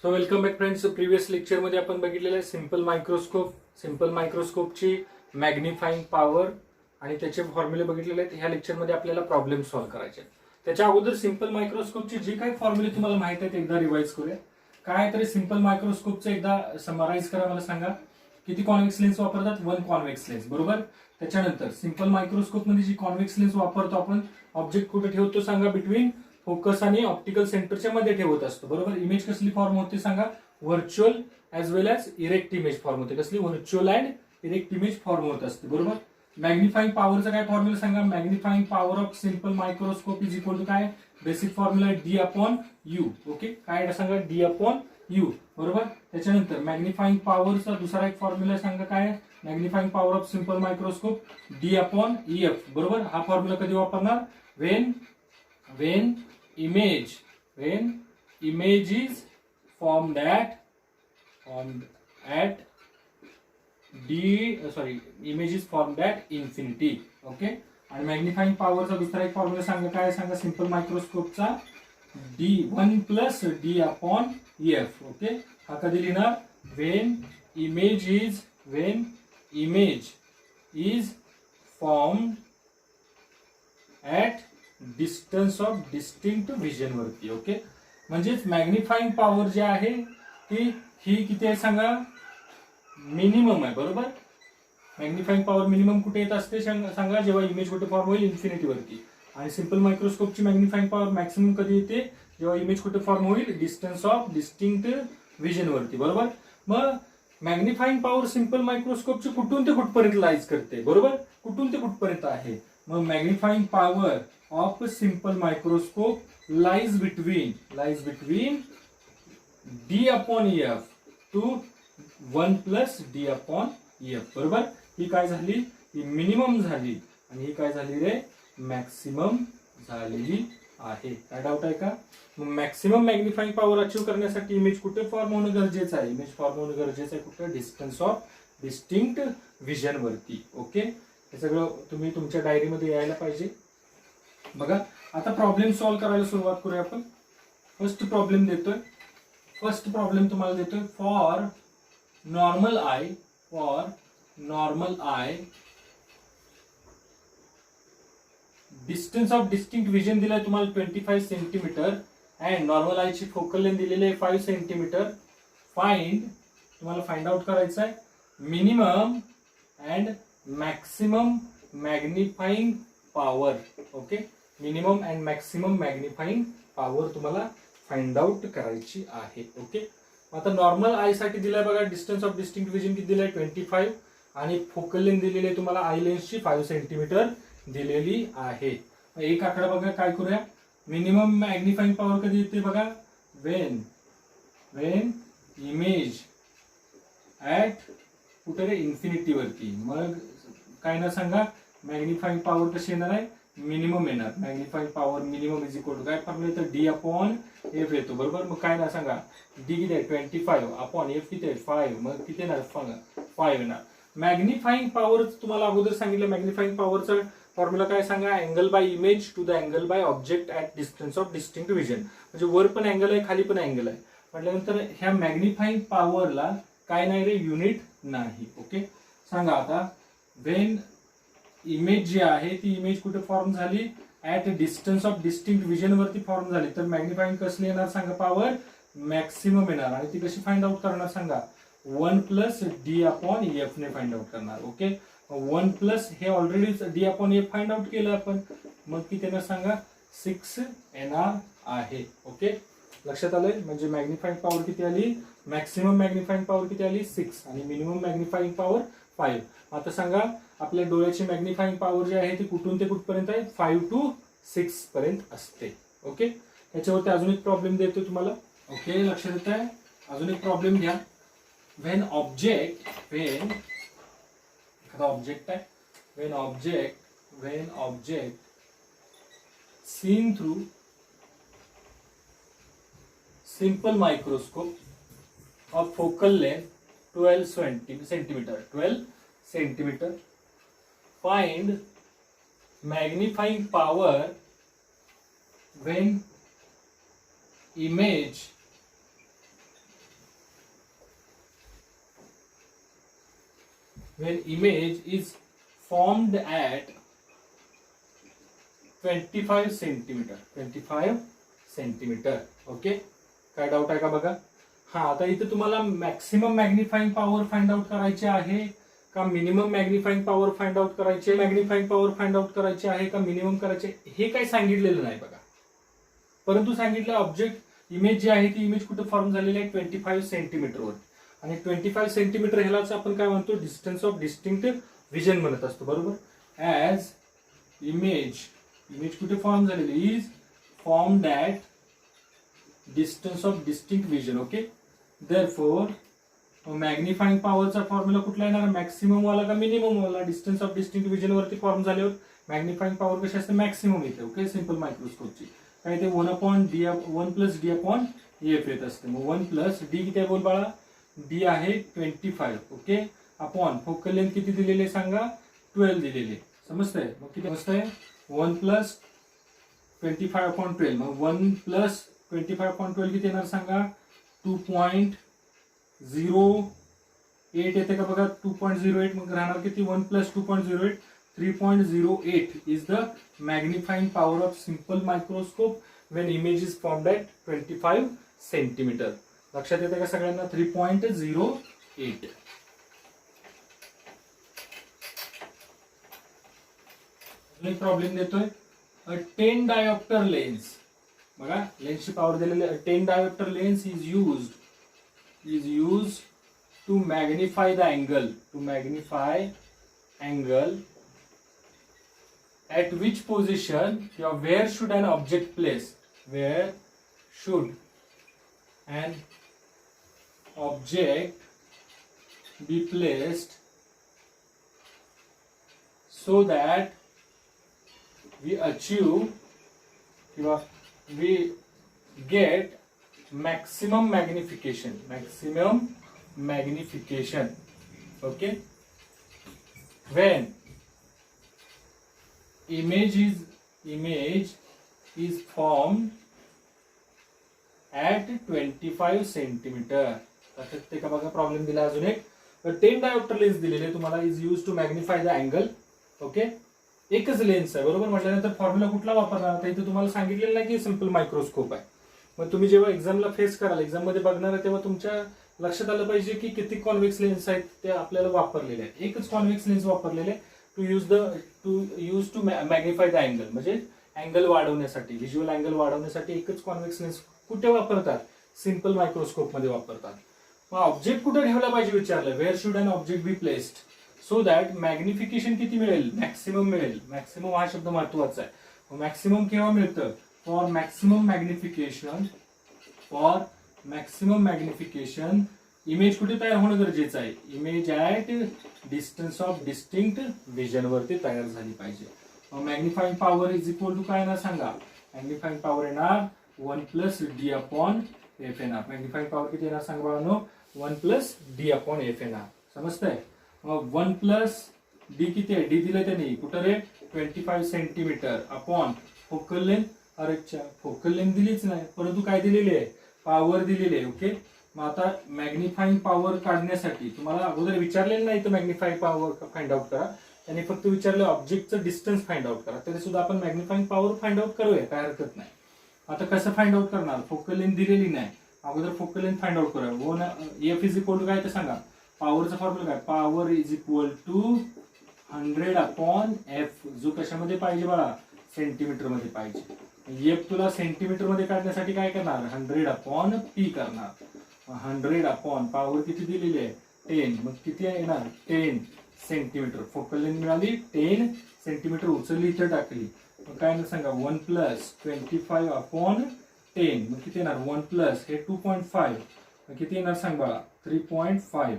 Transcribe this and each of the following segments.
So welcome back friends. Previous लेक्चरमध्ये आपण बघितलेलं आहे सिंपल मायक्रोस्कोपची मॅग्निफाईंग पॉवर आणि त्याचे फॉर्म्युले बघितलेले आहेत. ह्या लेक्चरमध्ये आपल्याला प्रॉब्लेम सॉल्व्ह करायचे आहेत. त्याच्या अगोदर सिंपल मायक्रोस्कोपची जी काही फॉर्म्युले तुम्हाला माहिती आहेत एकदा रिवाइज करूया. काय तरी सिंपल मायक्रोस्कोपचं एकदा समराइज करा, मला सांगा. किती कॉन्व्हेक्स लेन्स वापरतात? 1 कॉन्व्हेक्स लेन्स, बरोबर. त्याच्यानंतर सिंपल मायक्रोस्कोप मध्ये जी कॉन्व्हेक्स लेन्स वापरतो आपण, ऑब्जेक्ट कुठे ठेवतो सांगा? बिटवीन फोकस आणि ऑप्टिकल सेंटरच्या मध्ये ठेवत असतो, बरोबर. इमेज कसली फॉर्म होते सांगा? Virtual as well as erect image form होते. कसली? Virtual and erect image form होत असते, बरोबर. मॅग्निफाईंग पॉवरचा काय फॉर्म्युला सांगा? Magnifying power of simple microscope is equal to काय? Basic formula D upon you. Okay, काय सांगा? डी अपॉन यू, बरोबर. त्याच्यानंतर मॅग्निफाईंग पॉवरचा दुसरा एक फॉर्म्युला सांगा काय? Magnifying power of simple microscope D upon EF, बरोबर. हा फॉर्म्युला कधी वापरणार? when image is formed at infinity. Okay. आणि मॅग्निफाईंग पॉवरचा दुसरा एक फॉर्म्युला सांगा काय? सांगा सिंपल मायक्रोस्कोपचा D1 plus D upon EF. Okay, हा कधी लिहिणार? when image is formed at distance of distinct vision वरती. ओके, म्हणजेच मॅग्निफाईंग पॉवर जी आहे ही किती आहे सांगा? मिनिमम आहे, बरोबर. मॅग्निफाईंग पॉवर मिनिमम कुठे येत असते सांगा? जेव्हा इमेज कुठे फॉर्म होईल? इन्फिनिटी वरती. आणि सिंपल मायक्रोस्कोपची मॅग्निफाईंग पॉवर मॅक्सिमम कधी येते? जेव्हा इमेज कुठे फॉर्म होईल? डिस्टन्स ऑफ डिस्टिंक्ट विजन वरती, बरोबर. मग मॅग्निफाईंग पॉवर सिंपल मायक्रोस्कोपची कुठून ते कुठपर्यंत लाईज करते, बरोबर. कुठून ते कुठपर्यंत आहे? मग magnifying power of a simple microscope lies between D upon EF to 1 plus D upon EF, बरोबर. ही काय झाली? ही मिनिमम झाली आणि ही काय झाली रे? मॅक्सिमम झालेली आहे. काय डाऊट आहे का? मॅक्सिमम मॅग्निफाईंग पॉवर अचीव करण्यासाठी इमेज कुठे फॉर्म होणं गरजेचं आहे? इमेज फॉर्म होणं गरजेचं आहे कुठे? डिस्टन्स ऑफ डिस्टिंक्ट विजन वरती. ओके, हे सगळं तुम्ही तुमच्या डायरीमध्ये यायला पाहिजे. बघा, आता प्रॉब्लेम सॉल्व्ह करायला सुरुवात करूया आपण. फर्स्ट प्रॉब्लेम तुम्हाला देतोय. For normal I distance of distinct vision दिलाय तुम्हाला 25 सेंटीमीटर अँड नॉर्मल आयची फोकल लेंथ दिलेली आहे 5 सेंटीमीटर. तुम्हाला फाइंड आउट करायचं आहे minimum and maximum magnifying power. Okay, minimum and maximum magnifying power तुम्हाला फाइंड आउट करायची आहे. ओके, आता नॉर्मल आय साठी दिलाय बघा डिस्टन्स ऑफ डिस्टिंक्ट विजन किती दिलाय? 25 आणि फोकल लेंथ दिलेली आहे तुम्हाला आय लेन्सची 5 सेंटीमीटर दिलेली आहे. एक आकडा बघा, काय करूया? मिनिमम मॅग्निफाईंग पॉवर कधी येते बघा? वेन इमेज ऍट कुठे रे? इन्फिनिटी वरती. मग काय ना सांगा? मॅग्निफाईंग पॉवर कशी येणार आहे? मिनिमम येणार. Magnifying power minimum is equal to काय फॉर्म्युला येतं? डी अपॉन एफ येतो, बरोबर. मग काय ना सांगा? डी किती आहे? 25 अपॉन एफ किती आहे? 5. मग किती येणार? 5 येणार. मॅग्निफाईंग पॉवर तुम्हाला अगोदर सांगितलं. मॅग्निफाईंग पॉवरचा फॉर्म्युला काय सांगा? Angle by image to the angle by object at distance of distinct vision. म्हणजे वर पण अँगल आहे, खाली पण अँगल आहे म्हटल्यानंतर ह्या मॅग्निफाईंग पॉवरला काय नाही रे? युनिट नाही. ओके, सांगा आता. वेन इमेज जी आहे ती इमेज कुठे फॉर्म झाली? At distance of distinct vision वरती फॉर्म झाली, तर मॅग्निफाईंग कसली येणार सांगा? पॉवर मॅक्सिमम येणार. आणि ती कशी फाइंड आउट करणार सांगा? 1 प्लस डी अपॉन एफ ने फाइंड आउट करणार. ओके, 1 प्लस हे already D upon F find out केलं आपण. मग किती येणार सांगा? 6 येणार आहे. ओके, लक्षात आलंय? म्हणजे मॅग्निफाईंग पॉवर किती आली? मॅक्सिमम मॅग्निफाईंग पॉवर किती आली? 6 आणि मिनिमम मॅग्निफाईंग पॉवर 5. आता सांगा आपल्या डोळ्याची मॅग्निफाईंग पॉवर जी आहे ती कुठून ते कुठपर्यंत आहे? 5 to 6 पर्यंत असते. ओके, याच्यावरती अजून एक प्रॉब्लेम देतो तुम्हाला. ओके, लक्षात येत आहे? अजून एक प्रॉब्लेम घ्या. वेन ऑब्जेक्ट आहे, Wien object seen through simple microscope of focal length 12 centimeter. Find magnifying power when image when image is formed at 25 centimetre 25 centimetre. Okay, काय डाऊट आहे का बघा. हा, आता इथे तुम्हाला maximum magnifying power find out करायची आहे का minimum magnifying power find out करायची, मॅग्निफाइंग पॉवर फाइंड आउट करायची आहे का मिनिमम करायचे, हे काही सांगितलेलं नाही बघा. परंतु सांगितलं ऑब्जेक्ट इमेज जी आहे ती इमेज कुठे फॉर्म झालेली आहे 25 सेंटीमीटरवर. आणि 25 सेंटीमीटर ह्यालाच आपण काय म्हणतो, डिस्टन्स ऑफ डिस्टिंक्ट विजन म्हणत असतो, बरोबर. ऍज इमेज कुठे फॉर्म झालेली, is formed at distance of distinct vision. Okay, therefore magnifying पॉवरचा फॉर्म्युला कुठला येणार, मॅक्सिमम वाला का मिनिमम वाला. डिस्टन्स ऑफ डिस्टिंक्ट विजन वरती फॉर्म झाल्यावर मॅग्निफाइंग पॉवर कशी असते, मॅक्सिमम येते. ओके, सिंपल मायक्रोस्कोपची काय ते 1 प्लस डी अपॉन एफ येत असते. मग 1 प्लस डी किती आहे बोल बाळा, डी आहे 25. ओके, अपॉन फोकल लेंथ किती दिलेले सांगा, 12 दिलेले. समजतंय, मग किती समजतंय, 1 प्लस 25 अपॉन 12. मग 1 प्लस 25 अपॉन 12 किती येणार सांगा, 2.08 येते का बघा, 2.08. मग राहणार किती, 1 plus 2.08, 3.08 is the magnifying power of simple microscope Wien image is formed at 25 centimetre. लक्षात येते का सगळ्यांना, 3.08. प्रॉब्लेम देतोय, अ 10 डायोप्टर लेन्स. बघा लेन्सची पॉवर दिलेली आहे. 10 dioptre lens is used to magnify the angle at which position or where should an object place, where should an object be placed so that we achieve or we get maximum magnification. Okay, when image is formed at 25 centimetre. लक्षात ते का बघा, problem दिला अजून एक. 10 dioptre lens दिलेले तुम्हाला, is use to magnify the angle. Okay, एकच लेन्स आहे बरोबर. म्हटल्यानंतर फॉर्म्युला कुठला वापरणार, आता इथे तुम्हाला सांगितलेलं नाही की सिंपल मायक्रोस्कोप आहे. मग तुम्ही जेव्हा एक्झामला फेस कराल, एक्झाम मध्ये बघणार आहे, तेव्हा तुमच्या लक्षात आलं पाहिजे की किती कॉन्व्हेक्स लेन्स आहेत ते आपल्याला वापरलेले आहेत. एकच कॉन्व्हेक्स लेन्स वापरलेले to use to magnify the angle, म्हणजे अँगल वाढवण्यासाठी, व्हिज्युअल अँगल वाढवण्यासाठी एकच कॉन्व्हेक्स लेन्स कुठे वापरतात, सिंपल मायक्रोस्कोप मध्ये वापरतात. मग ऑब्जेक्ट कुठे ठेवला पाहिजे विचारलं, where should an object be placed so that magnification किती मिळेल, मॅक्सिमम मिळेल. मॅक्सिमम हा शब्द महत्वाचा आहे. मॅक्सिमम केव्हा मिळतं, फॉर मॅक्सिमम मॅग्निफिकेशन इमेज कुठे तयार होणं गरजेचं आहे, image at distance of distinct vision वरती तयार झाली पाहिजे. Magnifying power is equal to काय येणार सांगा, मॅग्निफाइंग पॉवर येणार 1 प्लस डी अपॉन एफ येणार. मॅग्निफाइंग पॉवर किती येणार सांगा बाळांनो, 1 प्लस डी अपॉन एफ येणार. समजतंय. मग 1 प्लस डी किती आहे, डी दिलं त्यांनी कुठं रे, 25 सेंटीमीटर अपॉन फोकल लेंथ. अरे फोकल लेंथ दिलीच नाही, परंतु काय दिलेली आहे, पॉवर दिलेली आहे. ओके, मग आता मॅग्निफाइंग पॉवर काढण्यासाठी तुम्हाला अगोदर विचारलेलं नाही तर मॅग्निफाइंग पॉवर फाइंड आउट करा, त्यांनी फक्त विचारलं ऑब्जेक्टचं डिस्टन्स फाइंड आउट करा. तरी सुद्धा आपण मॅग्निफाइंग पॉवर फाइंड आउट करूया, काय हरकत नाही. आता कसं फाइंड आउट करणार, फोकल लेंथ दिलेली नाही, अगोदर फोकल लेंथ फाइंड आउट करूया. एफ इज इक्वल टू काय ते सांगा, पॉवरचा फॉर्म्युला काय, power is equal to 100 upon F, जो कशामध्ये पाहिजे बाळा, सेंटीमीटर मध्ये पाहिजे. एफ तुला सेंटीमीटर मध्ये काढण्यासाठी काय करणार, 100 अपॉन पी करणार. 100 अपॉन पॉवर किती दिलेली आहे, 10. मग किती येणार, 10 सेंटीमीटर. फोकल लेंथ मिळाली 10 सेंटीमीटर, उचलली इथे टाकली. मग काय सांगा, 1 प्लस 25 अपॉन 10. मग किती येणार, 1 प्लस हे 2.5, मग किती येणार सांग बाळा, 3.5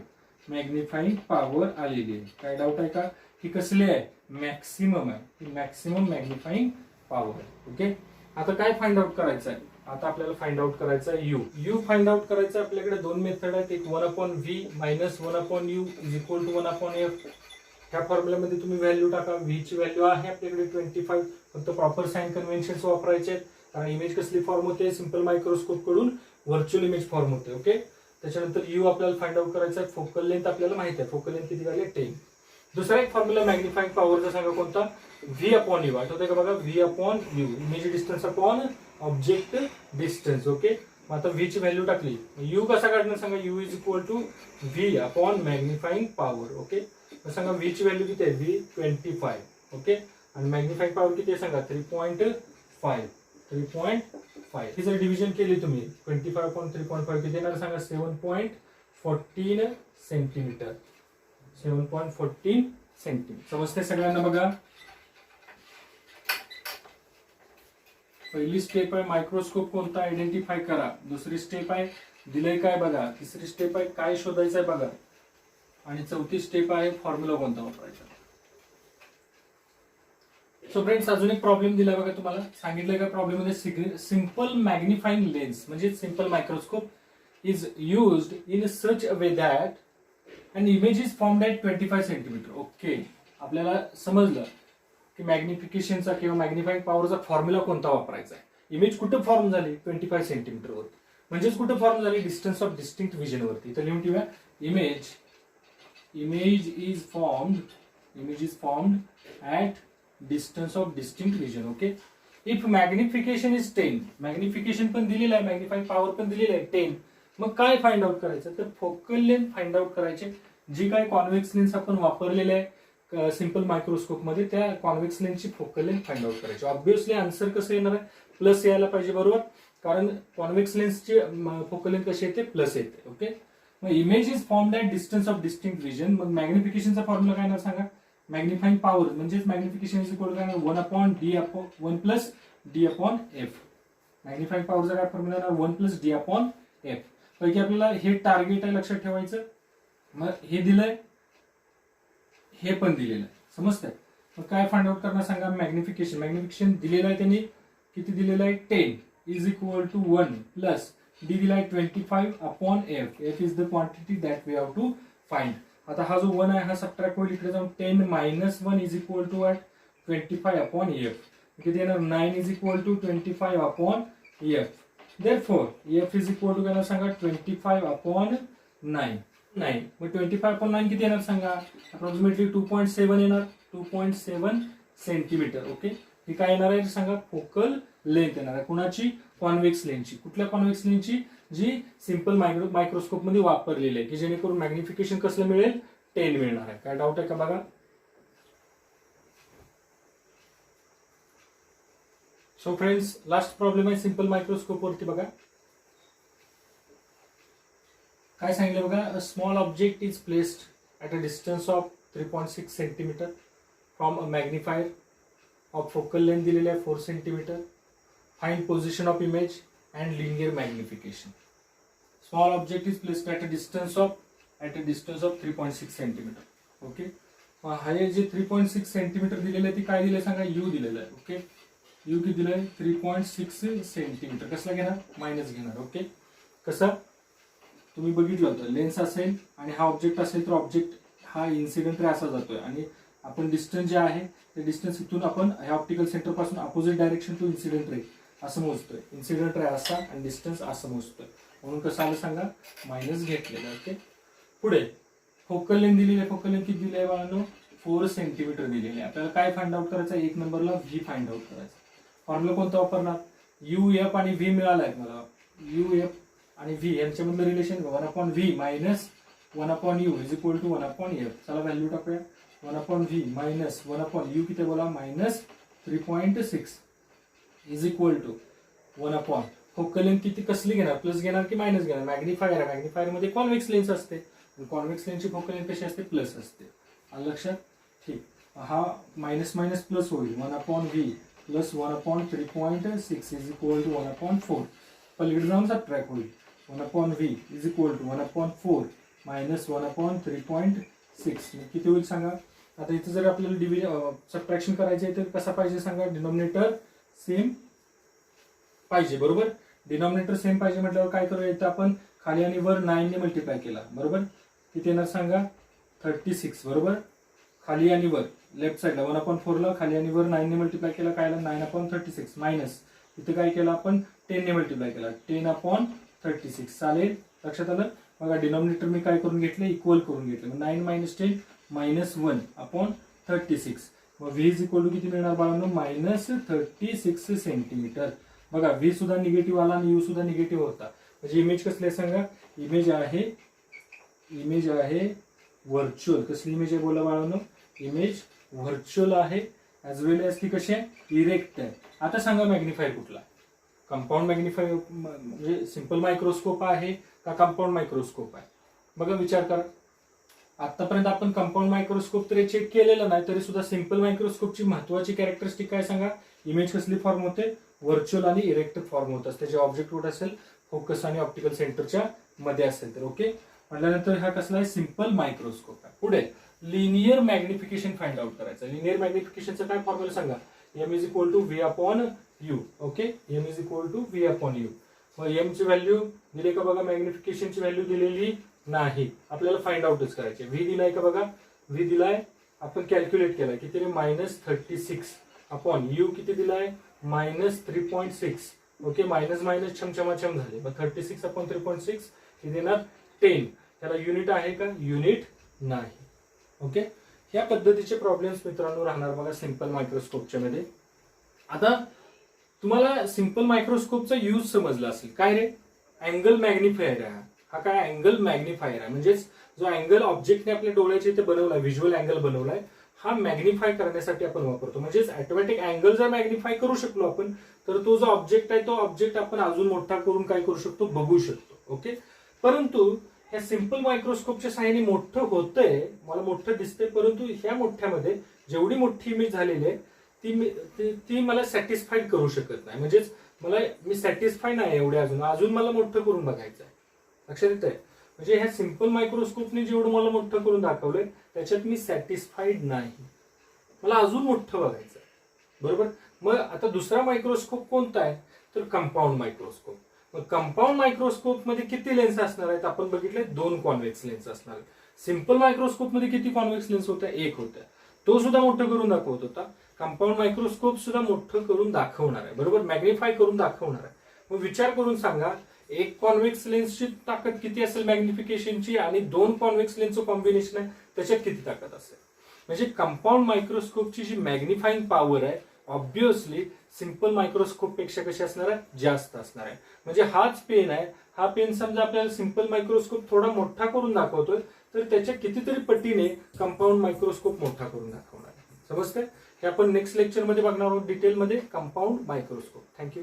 मॅग्निफाइंग पॉवर आलेली आहे. काय डाऊट आहे का, ही कसली आहे, मॅक्सिमम आहे, ही मॅक्सिमम मॅग्निफाइंग पॉवर. ओके, आता काय फाइंड आउट करायचं आहे, आता आपल्याला फाइंड आउट करायचं आहे यू फाइंड आउट करायचं. आपल्याकडे दोन मेथड आहेत, एक 1 upon V minus 1 upon U is equal to 1 upon F. ह्या फॉर्म्युल्यामध्ये तुम्ही व्हॅल्यू टाका. व्ही ची व्हॅल्यू आहे आपल्याकडे 25. फक्त प्रॉपर साइन कन्व्हेन्शन वापरायचे आहेत, कारण इमेज कसली फॉर्म होते, सिंपल मायक्रोस्कोप कडून व्हर्च्युअल इमेज फॉर्म होते. ओके, त्याच्यानंतर यू आपल्याला फाइंड आउट करायचं आहे. फोकल लेंथ आपल्याला माहिती आहे, फोकल लेंथ किती झाली, 10. दुसरा एक फॉर्म्युला मॅग्निफाइंग पॉवरचा सांगा कोणता, व्ही अपॉन यू. आठवतंय का बघा, V upon you, image distance upon object distance. Okay, मग आता व्ही ची व्हॅल्यू टाकली, यू कसा काढणार सांगा, U is equal to V upon magnifying power. Okay, मग सांगा व्ही ची व्हॅल्यू किती आहे, व्ही 25. ओके, आणि मॅग्निफाइंग पॉवर किती आहे सांगा, 3.5. 3.5 ही जर डिव्हिजन केली तुम्ही 25 अपॉन 3.5 किती येणार सांगा, 7.14 सेंटीमीटर. 7.14 सेंटीमीटर. समजते सगळ्यांना बघा. पहिली स्टेप आहे मायक्रोस्कोप कोणता आयडेंटिफाय करा. दुसरी स्टेप आहे दिलंय काय बघा. तिसरी स्टेप आहे काय शोधायचं आहे बघा. आणि चौथी स्टेप आहे फॉर्म्युला कोणता वापरायचा. सो फ्रेंड्स, अजून एक प्रॉब्लेम दिला बघा तुम्हाला. सांगितलंय का प्रॉब्लेम मध्ये, सिंपल मॅग्निफाइंग लेन्स म्हणजे simple microscope is used in such a way that an image is formed at 25 centimetre. Okay, आपल्याला समजलं की मॅग्निफिकेशनचा किंवा मॅग्निफाइंग पॉवरचा फॉर्म्युला कोणता वापरायचा आहे. इमेज कुठं फॉर्म झाली, 25 सेंटीमीटर वरती, म्हणजेच कुठं फॉर्म झाली, डिस्टन्स ऑफ डिस्टिंक्ट विजन वरती. तर लिहून ठेवूया, image is formed at distance of distinct vision. Okay, if magnification is 10, magnification पण दिलेलं आहे, मॅग्निफाइंग पॉवर पण दिलेलं आहे 10, मग काय फाइंड आउट करायचं, तर फोकल लेंथ फाइंड आउट करायचे. जी काय कॉन्व्हेक्स लेन्स आपण वापरलेले आहे सिंपल मायक्रोस्कोप मध्ये, त्या कॉन्व्हेक्स लेन्सची फोकल लेंथ फाइंड आउट करायची. ऑब्व्हियसली आन्सर कसं येणार आहे, प्लस यायला पाहिजे, बरोबर, कारण कॉन्व्हेक्स लेन्सची फोकल लेंथ कशी येते, प्लस येते. ओके, मग image is formed at distance of distinct vision. मग मॅग्निफिकेशनचा फॉर्म्युला काय येणार सांगा, मॅग्निफाइंग पॉवर म्हणजेच magnification is equal to 1 upon D upon 1 plus D upon F. Magnifying पॉवरचा काय फॉर्म्युला येणार, 1 प्लस डी अपॉन एफ. पैकी आपल्याला हे टार्गेट आहे, लक्षात ठेवायचं. मग हे दिलंय, हे पण दिलेलं आहे, समजतंय. मग काय फाइंड आउट करणार सांगा, मॅग्निफिकेशन दिलेलं आहे त्यांनी, किती दिलेलं आहे, 10 is equal to 1 plus D दिला आहे 25 upon F. F is the quantity that we have to find. आता हा जो 1 आहे हा सबट्रॅक्ट होईल, इकडे जाऊन 10 minus 1 is equal to 25 upon F. किती येणार, 9 is equal to 25 upon F. Therefore, F is equal to काय सांगा, 25 अपॉन 9. मग 25 अपॉन 9 किती येणार सांगा, अप्रॉक्सिमेटली 2.7 येणार, 2.7 सेंटीमीटर. ओके, ही काय येणार आहे सांगा, फोकल लेंथ येणार आहे. कुणाची, कॉन्व्हेक्स लेन्सची. कुठल्या कॉन्व्हेक्स लेन्सची, जी सिंपल मायक्रोस्कोप मध्ये वापरलेली आहे, की जेणेकरून मॅग्निफिकेशन कसलं मिळेल, 10 मिळणार आहे. काय डाऊट आहे का बघा. सो फ्रेंड्स, लास्ट प्रॉब्लेम आहे सिंपल मायक्रोस्कोप वरती बघा. काय सांगितलं बघा, a small object is placed at a distance of 3.6 centimetre from a magnifier of focal length दिलेले आहे 4 centimetre. Find position of image and linear magnification. Small object is placed at a distance of 3.6 centimetre. Okay, हे जे 3.6 centimetre दिलेलं आहे ते काय दिलं सांगा, यू दिलेलं आहे. ओके, यू किती दिलंय, 3.6 सेंटीमीटर. कसला घेणार, मायनस घेणार. ओके, कसं तुम्ही बघितलं होतं, लेन्स असेल आणि हा ऑब्जेक्ट असेल तर ऑब्जेक्ट हा इन्सिडेंट रे असा जातोय आणि आपण डिस्टन्स जे आहे ते डिस्टन्स इथून आपण ह्या ऑप्टिकल सेंटर पासून opposite direction to incident ray असं मोजतोय. इन्सिडेंट रे असा आणि डिस्टन्स असं मोजतोय, म्हणून कसं आलं सांगा, मायनस घेतलेलं. ओके, पुढे फोकल लेंथ दिलेली आहे. फोकल लेंथ किती दिली आहे बाळांनो, 4 सेंटीमीटर दिलेली आहे. आपल्याला काय फाइंड आउट करायचं, एक नंबरला व्ही फाइंड आउट करायचं. फॉर्म्युला कोणता वापरणार, यू एफ आणि व्ही मिळालाय मला. यू एफ आणि व्ही यांच्यामधलं relation 1 upon V minus 1 upon U is equal to 1 upon F. चला व्हॅल्यू टाकूया, 1 upon V minus 1 upon U किती बोला, minus 3.6 is equal to 1 upon focal length किती, कसली घेणार, प्लस घेणार की मायनस घेणार. मॅग्निफायर आहे, मॅग्निफायर मध्ये कॉन्व्हेक्स लेन्स असते, कॉन्व्हेक्स लेन्सची फोकल लेंथ कशी असते, प्लस असते. आलं लक्षात, ठीक. हा मायनस मायनस प्लस होईल, 1 upon V plus 1 upon 3.6 is equal to 1 upon 4. पलीकडे जाऊन सबट्रॅक्ट होईल, 1 upon V is equal to 1 upon 4 minus 1 upon 3.6. किती होईल सांगा. आता इथे जर आपल्याला सबट्रॅक्शन करायचं आहे तर कसा पाहिजे सांगा, डिनॉमिनेटर सेम पाहिजे, बरोबर. डिनॉमिनेटर सेम पाहिजे म्हटल्यावर काय करूया, इथं आपण खाली आणि वर 9 ने मल्टिप्लाय केला, बरोबर. किती येणार सांगा, 36, बरोबर. खाली आणि वर लेफ्ट साईडला 1 अपॉन 4 ला खाली आणि वर 9 ने मल्टिप्लाय केला, काय आला 9 अपॉन 36 मायनस इथं काय केलं आपण 10 ने मल्टिप्लाय केला, 10 अपॉन 36. चालेल, लक्षात आलं. बघा डिनॉमिनेटर मी काय करून घेतलं, इक्वल करून घेतलं. 9 मायनस 10 -1/36. मग व्ही इज इक्वल टू किती मिळणार बाळांनो? -36 सेंटीमीटर. बघा व्ही सुद्धा निगेटिव्ह आला आणि यू सुद्धा निगेटिव्ह होता. म्हणजे इमेज कसली आहे सांगा? इमेज आहे व्हर्च्युअल. कसली इमेज आहे बोला बाळांनो? इमेज व्हर्च्युअल आहे ऍज वेल एज ती कशी आहे? इरेक्ट आहे. आता सांगा मॅग्निफायर कुठला? कंपाऊंड मॅग्निफायर म्हणजे सिंपल मायक्रोस्कोप आहे का कंपाऊंड मायक्रोस्कोप आहे? बघा विचार करा. आतापर्यंत आपण कंपाऊंड मायक्रोस्कोप तरी चेक केलेलं नाही, तरी सुद्धा सिंपल मायक्रोस्कोपची महत्वाची कॅरेक्टरिस्टिक काय सांगा? इमेज कसली फॉर्म होते? व्हर्च्युअल आणि इरेक्ट फॉर्म होत असते. त्याचे ऑब्जेक्ट कुठे असेल? फोकस आणि ऑप्टिकल सेंटरच्या मध्ये असेल. तर ओके म्हटल्यानंतर हा कसला आहे? सिंपल मायक्रोस्कोप आहे. पुढे लिनियर मॅग्निफिकेशन फाइंड आउट करायचं. लिनियर मॅग्निफिकेशनचा काय फॉर्म्युला सांगा? M is equal to V upon you. Okay M is equal to V upon U. मग एम ची व्हॅल्यू दिली का बघा? मॅग्निफिकेशनची व्हॅल्यू दिलेली नाही, आपल्याला फाइंड आउटच करायचे. व्ही दिलाय का बघा? व्ही दिलाय आपण कॅल्क्युलेट केलाय किती? -36 अपॉन यू किती दिलाय? -3.6. ओके मायनस मायनस छमछमाछम झाले. मग 36 अपॉन 3.6 हे देणार 10. त्याला युनिट आहे का? युनिट नाही. ओके ह्या पद्धतीचे प्रॉब्लेम्स मित्रांनो राहणार बघा सिंपल मायक्रोस्कोपच्या मध्ये. आता तुम्हाला सिंपल मायक्रोस्कोपचा यूज समजला असेल. काय रे? अँगल मॅग्निफायर आहे. हा काय? अँगल मॅग्निफायर आहे. म्हणजेच जो अँगल ऑब्जेक्टने आपल्या डोळ्याच्या इथे बनवलाय, व्हिज्युअल अँगल बनवलाय, हा मॅग्निफाय करण्यासाठी आपण वापरतो. म्हणजेच ऑटोमॅटिक अँगल जर मॅग्निफाय करू शकलो आपण, तर तो जो ऑब्जेक्ट आहे तो ऑब्जेक्ट आपण अजून मोठा करून काय करू शकतो? बघू शकतो. ओके परंतु ह्या सिंपल मायक्रोस्कोपच्या साहाय्याने मोठं होतंय, मला मोठं दिसतंय, परंतु ह्या मोठ्यामध्ये जेवढी मोठी इमेज झालेली आहे ती मला सॅटिस्फाईड करू शकत नाही. म्हणजेच मी सॅटिस्फाय नाही एवढे अजून मला मोठं करून बघायचं आहे. लक्षात येत आहे? म्हणजे ह्या सिंपल मायक्रोस्कोपने जेवढं मला मोठं करून दाखवलंय त्याच्यात मी सॅटिस्फाईड नाही, मला अजून मोठं बघायचं आहे. बरोबर. मग आता दुसरा मायक्रोस्कोप कोणता आहे? तर कंपाऊंड मायक्रोस्कोप. मग कंपाऊंड मायक्रोस्कोप मध्ये किती लेन्स असणार आहेत? आपण बघितले 2 कॉन्व्हेक्स लेन्स असणार आहेत. सिंपल मायक्रोस्कोप मध्ये किती कॉन्व्हेक्स लेन्स होत्या? 1 होत्या. तो सुद्धा मोठं करून दाखवत होता. कंपाऊंड मायक्रोस्कोप सुद्धा मोठं करून दाखवणार आहे. बरोबर मॅग्निफाय करून दाखवणार आहे. मग विचार करून सांगा, एक कॉन्व्हेक्स लेन्सची ताकद किती असेल मॅग्निफिकेशनची आणि 2 कॉन्व्हेक्स लेन्सचं कॉम्बिनेशन आहे त्याच्यात किती ताकद असेल? म्हणजे कंपाऊंड मायक्रोस्कोपची जी मॅग्निफाईंग पॉवर आहे ऑब्व्हियसली सिंपल मायक्रोस्कोप पेक्षा कशी असणार आहे? जास्त असणार आहे. म्हणजे हाच पेन आहे, हा पेन समजा आपल्याला सिंपल मायक्रोस्कोप थोडा मोठा करून दाखवतोय, तर त्याच्या कितीतरी पटीने कंपाऊंड मायक्रोस्कोप मोठा करून दाखवणार आहे. समजतंय? हे आपण नेक्स्ट लेक्चर मध्ये बघणार आहोत डिटेलमध्ये कंपाऊंड मायक्रोस्कोप. थँक्यू.